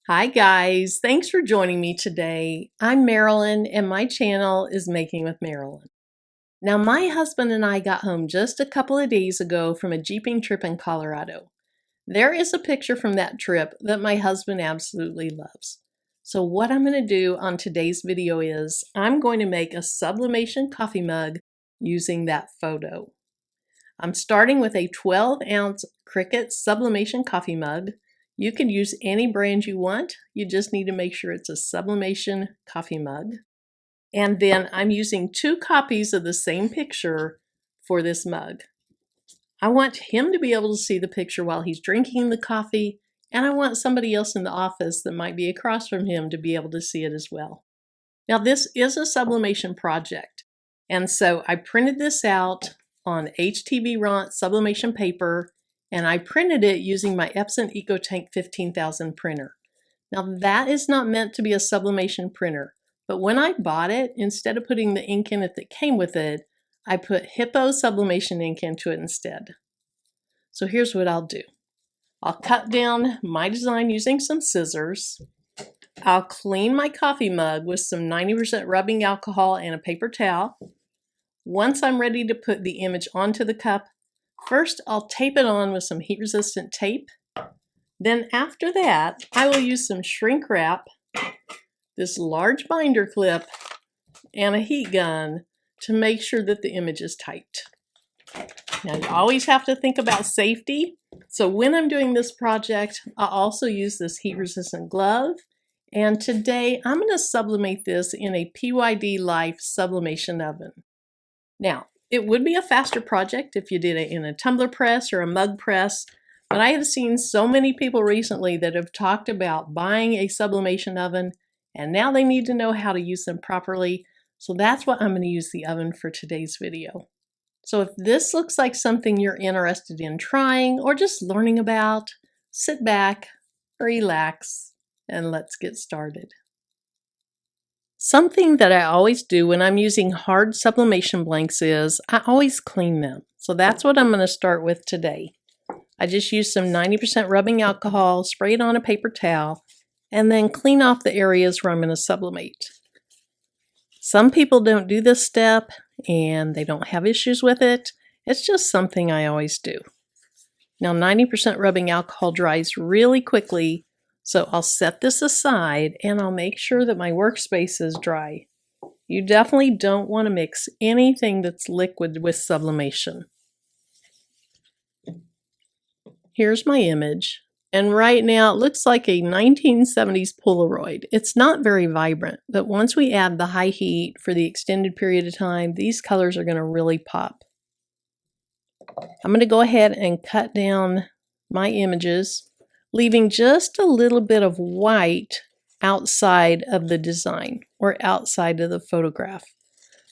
Hi guys, thanks for joining me today. I'm Marilyn and my channel is Making with Marilyn. Now my husband and I got home just a couple of days ago from a jeeping trip in Colorado. There is a picture from that trip that my husband absolutely loves. So what I'm going to do on today's video is I'm going to make a sublimation coffee mug using that photo. I'm starting with a 12-ounce Cricut sublimation coffee mug. You can use any brand you want. You just need to make sure it's a sublimation coffee mug. And then I'm using 2 copies of the same picture for this mug. I want him to be able to see the picture while he's drinking the coffee, and I want somebody else in the office that might be across from him to be able to see it as well. Now this is a sublimation project, and so I printed this out on HTV Ront sublimation paper, and I printed it using my Epson EcoTank 15,000 printer. Now that is not meant to be a sublimation printer, but when I bought it, instead of putting the ink in it that came with it, I put Hippo sublimation ink into it instead. So here's what I'll do. I'll cut down my design using some scissors. I'll clean my coffee mug with some 90% rubbing alcohol and a paper towel. Once I'm ready to put the image onto the cup, first I'll tape it on with some heat-resistant tape. Then after that, I will use some shrink wrap, this large binder clip, and a heat gun to make sure that the image is tight. Now you always have to think about safety. So when I'm doing this project, I also use this heat-resistant glove. And today I'm going to sublimate this in a PYD Life sublimation oven. Now, it would be a faster project if you did it in a tumbler press or a mug press, but I have seen so many people recently that have talked about buying a sublimation oven, and now they need to know how to use them properly. So that's what I'm going to use the oven for today's video. So if this looks like something you're interested in trying or just learning about, sit back, relax, and let's get started. Something that I always do when I'm using hard sublimation blanks is I always clean them. So that's what I'm going to start with today. I just use some 90% rubbing alcohol, spray it on a paper towel, and then clean off the areas where I'm going to sublimate. Some people don't do this step and they don't have issues with it. It's just something I always do. Now 90% rubbing alcohol dries really quickly, so I'll set this aside and I'll make sure that my workspace is dry. You definitely don't want to mix anything that's liquid with sublimation. Here's my image, and right now it looks like a 1970s Polaroid. It's not very vibrant, but once we add the high heat for the extended period of time, these colors are going to really pop. I'm going to go ahead and cut down my images, leaving just a little bit of white outside of the design or outside of the photograph.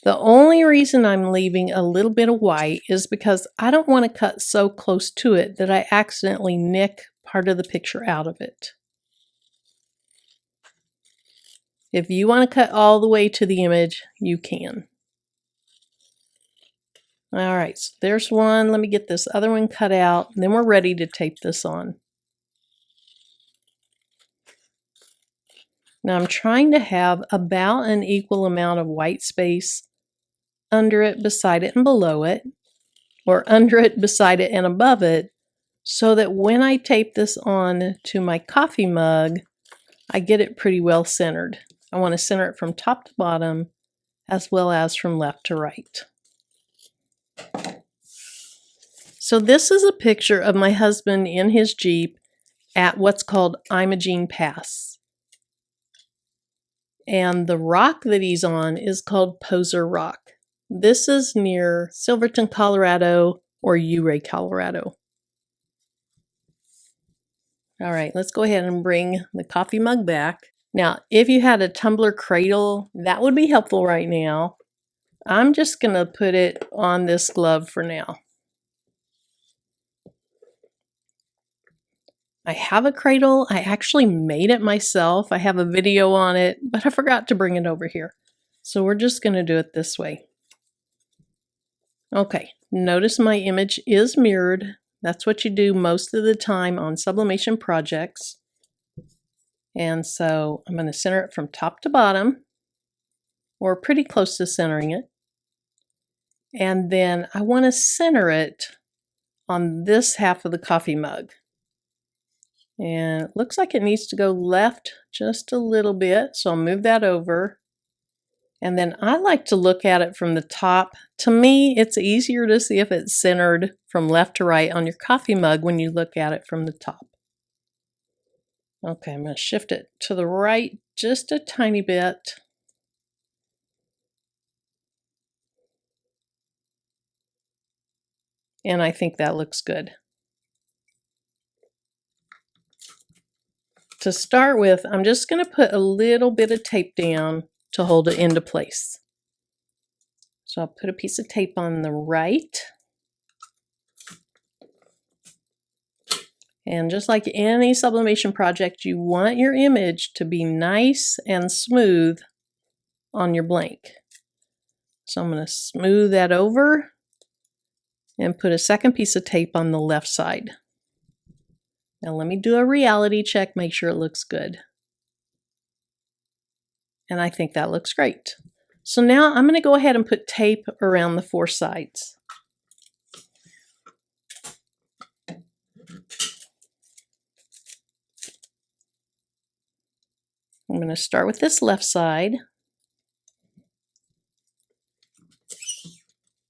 The only reason I'm leaving a little bit of white is because I don't want to cut so close to it that I accidentally nick part of the picture out of it. If you want to cut all the way to the image, you can. All right, so there's one. Let me get this other one cut out, and then we're ready to tape this on. Now I'm trying to have about an equal amount of white space under it, beside it, and below it, or under it, beside it, and above it, so that when I tape this on to my coffee mug, I get it pretty well centered. I want to center it from top to bottom, as well as from left to right. So this is a picture of my husband in his Jeep at what's called Imogene Pass. And the rock that he's on is called Poser Rock. This is near Silverton, Colorado, or Ouray, Colorado. All right, let's go ahead and bring the coffee mug back. Now, if you had a tumbler cradle, that would be helpful right now. I'm just going to put it on this glove for now. I have a cradle. I actually made it myself. I have a video on it, but I forgot to bring it over here. So we're just going to do it this way. Okay, notice my image is mirrored. That's what you do most of the time on sublimation projects. And so I'm going to center it from top to bottom, or pretty close to centering it. And then I want to center it on this half of the coffee mug. And it looks like it needs to go left just a little bit, so I'll move that over. And then I like to look at it from the top. To me, it's easier to see if it's centered from left to right on your coffee mug when you look at it from the top. Okay, I'm going to shift it to the right just a tiny bit. And I think that looks good. To start with, I'm just going to put a little bit of tape down to hold it into place. So I'll put a piece of tape on the right. And just like any sublimation project, you want your image to be nice and smooth on your blank. So I'm going to smooth that over and put a second piece of tape on the left side. Now let me do a reality check, make sure it looks good. And I think that looks great. So now I'm going to go ahead and put tape around the four sides. I'm going to start with this left side.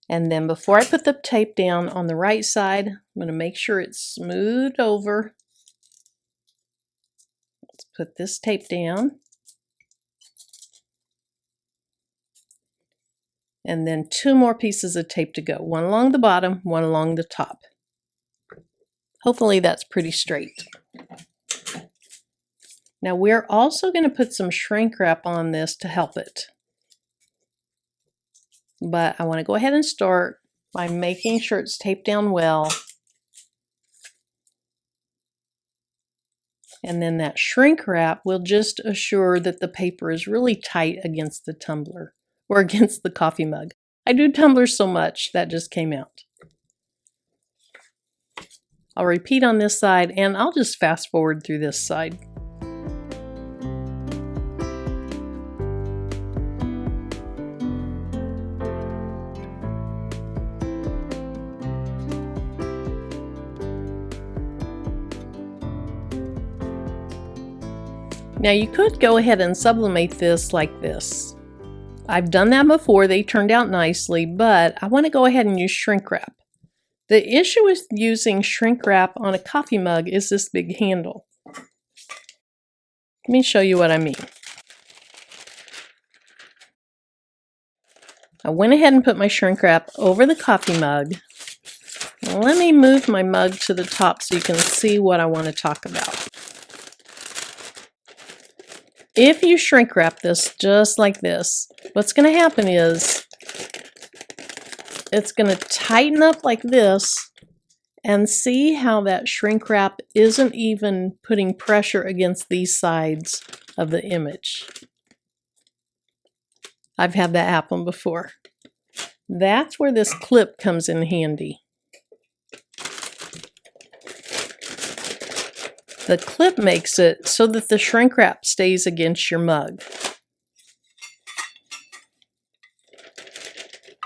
And then before I put the tape down on the right side, I'm going to make sure it's smoothed over. Let's put this tape down. And then two more pieces of tape to go. One along the bottom, one along the top. Hopefully that's pretty straight. Now we're also going to put some shrink wrap on this to help it. But I want to go ahead and start by making sure it's taped down well. And then that shrink wrap will just assure that the paper is really tight against the tumbler or against the coffee mug. I do tumblers so much that just came out. I'll repeat on this side and I'll just fast forward through this side. Now you could go ahead and sublimate this like this. I've done that before, they turned out nicely, but I want to go ahead and use shrink wrap. The issue with using shrink wrap on a coffee mug is this big handle. Let me show you what I mean. I went ahead and put my shrink wrap over the coffee mug. Let me move my mug to the top so you can see what I want to talk about. If you shrink wrap this just like this, what's going to happen is it's going to tighten up like this, and see how that shrink wrap isn't even putting pressure against these sides of the image. I've had that happen before. That's where this clip comes in handy. The clip makes it so that the shrink wrap stays against your mug.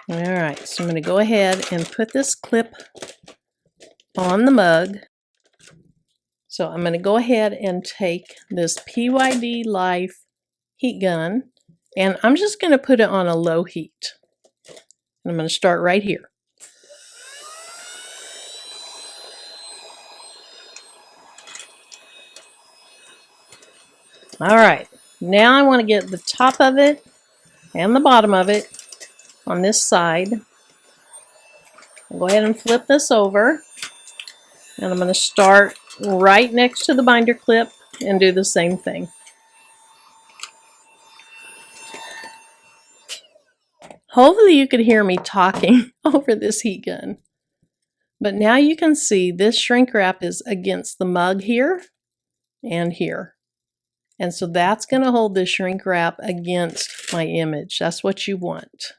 All right, so I'm going to go ahead and put this clip on the mug. So I'm going to go ahead and take this PYD Life heat gun, and I'm just going to put it on a low heat. And I'm going to start right here. All right, now I want to get the top of it and the bottom of it on this side. I'll go ahead and flip this over, and I'm going to start right next to the binder clip and do the same thing. Hopefully you could hear me talking over this heat gun. But now you can see this shrink wrap is against the mug here and here. And so that's going to hold the shrink wrap against my image. That's what you want.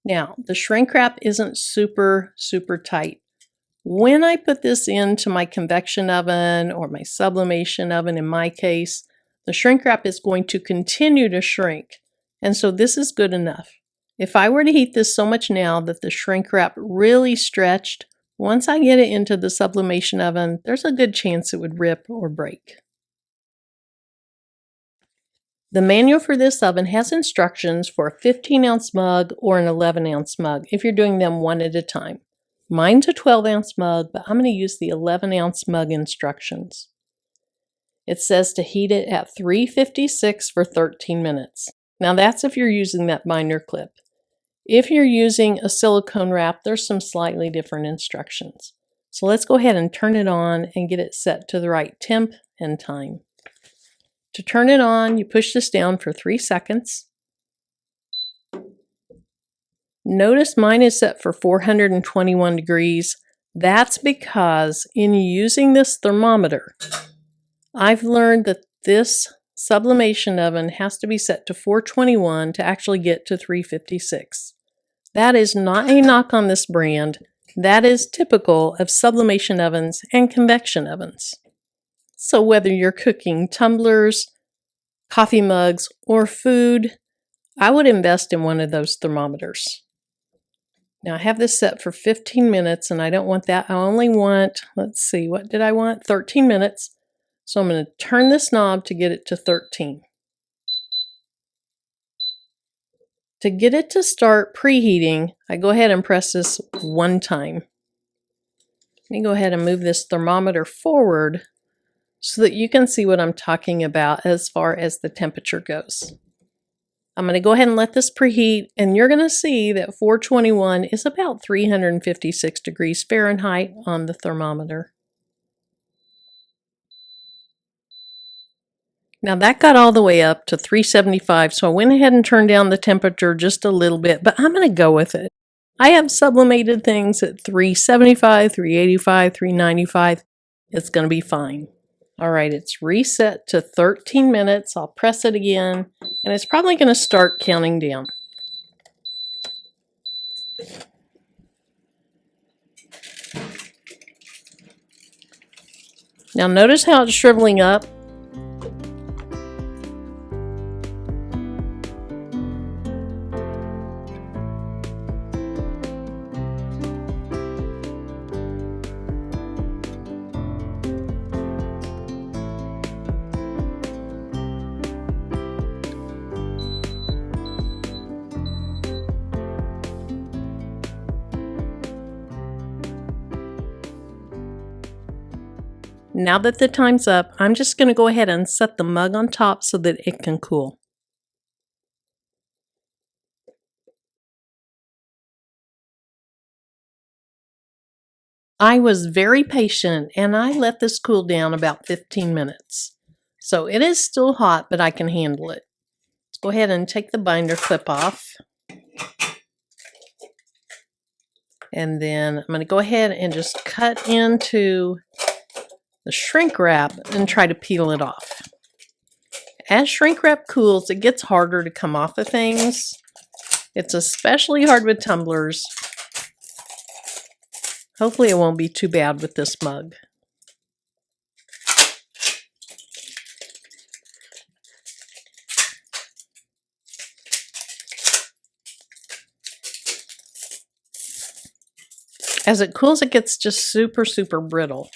Now, the shrink wrap isn't super tight. When I put this into my convection oven or my sublimation oven in my case, the shrink wrap is going to continue to shrink. And so this is good enough. If I were to heat this so much now that the shrink wrap really stretched, once I get it into the sublimation oven, there's a good chance it would rip or break. The manual for this oven has instructions for a 15-ounce mug or an 11-ounce mug if you're doing them one at a time. Mine's a 12-ounce mug, but I'm going to use the 11-ounce mug instructions. It says to heat it at 356 for 13 minutes. Now that's if you're using that binder clip. If you're using a silicone wrap, there's some slightly different instructions. So let's go ahead and turn it on and get it set to the right temp and time. To turn it on, you push this down for 3 seconds. Notice mine is set for 421 degrees. That's because in using this thermometer, I've learned that this sublimation oven has to be set to 421 to actually get to 356. That is not a knock on this brand. That is typical of sublimation ovens and convection ovens. So whether you're cooking tumblers, coffee mugs, or food, I would invest in one of those thermometers. Now I have this set for 15 minutes and I don't want that. I only want, let's see, what did I want? 13 minutes. So I'm going to turn this knob to get it to 13. To get it to start preheating, I go ahead and press this one time. Let me go ahead and move this thermometer forward so that you can see what I'm talking about as far as the temperature goes. I'm going to go ahead and let this preheat, and you're going to see that 421 is about 356 degrees Fahrenheit on the thermometer. Now that got all the way up to 375, so I went ahead and turned down the temperature just a little bit, but I'm going to go with it. I have sublimated things at 375, 385, 395. It's going to be fine. All right, it's reset to 13 minutes. I'll press it again, and it's probably going to start counting down. Now notice how it's shriveling up. Now that the time's up, I'm just going to go ahead and set the mug on top so that it can cool. I was very patient and I let this cool down about 15 minutes. So it is still hot, but I can handle it. Let's go ahead and take the binder clip off. And then I'm going to go ahead and just cut into the shrink wrap and try to peel it off. As shrink wrap cools, it gets harder to come off of things. It's especially hard with tumblers. Hopefully it won't be too bad with this mug. As it cools, it gets just super, super brittle.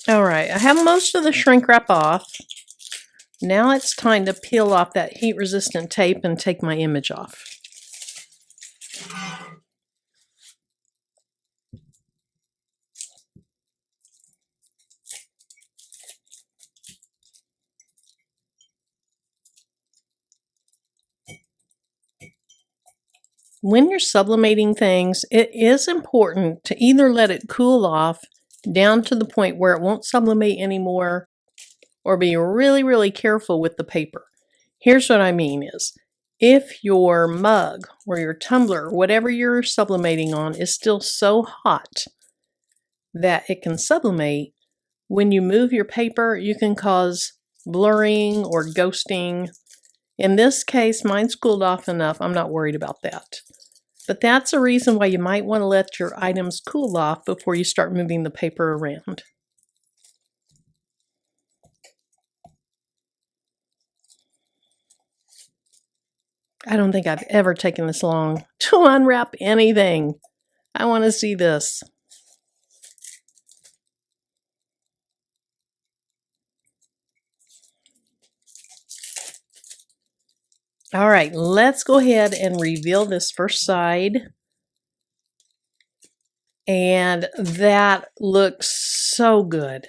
All right, I have most of the shrink wrap off. Now it's time to peel off that heat-resistant tape and take my image off. When you're sublimating things, it is important to either let it cool off down to the point where it won't sublimate anymore, or be really, really careful with the paper. Here's what I mean is, if your mug or your tumbler, whatever you're sublimating on, is still so hot that it can sublimate, when you move your paper, you can cause blurring or ghosting. In this case, mine's cooled off enough. I'm not worried about that. But that's a reason why you might want to let your items cool off before you start moving the paper around. I don't think I've ever taken this long to unwrap anything. I want to see this. All right, let's go ahead and reveal this first side. And that looks so good.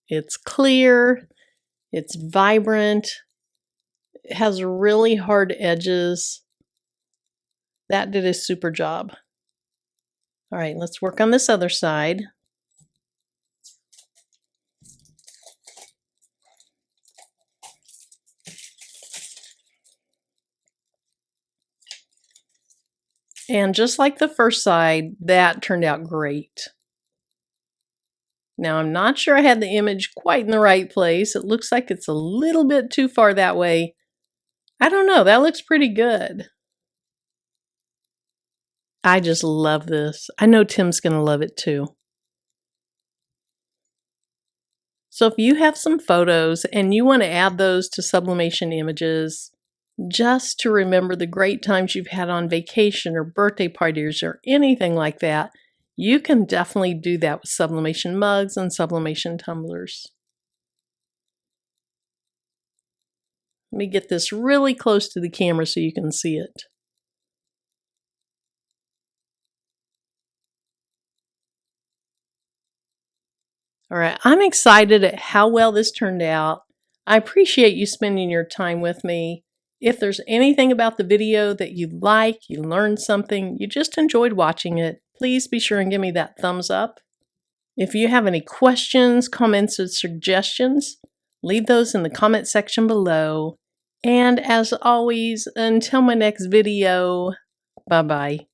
It's clear, it's vibrant, it has really hard edges. That did a super job. All right, let's work on this other side. And just like the first side, that turned out great. Now, I'm not sure I had the image quite in the right place. It looks like it's a little bit too far that way. I don't know, that looks pretty good. I just love this. I know Tim's gonna love it too. So if you have some photos and you want to add those to Sublimation images, just to remember the great times you've had on vacation or birthday parties or anything like that, you can definitely do that with Sublimation mugs and Sublimation tumblers. Let me get this really close to the camera so you can see it. All right, I'm excited at how well this turned out. I appreciate you spending your time with me. If there's anything about the video that you like, you learned something, you just enjoyed watching it, please be sure and give me that thumbs up. If you have any questions, comments, or suggestions, leave those in the comment section below. And as always, until my next video, bye-bye.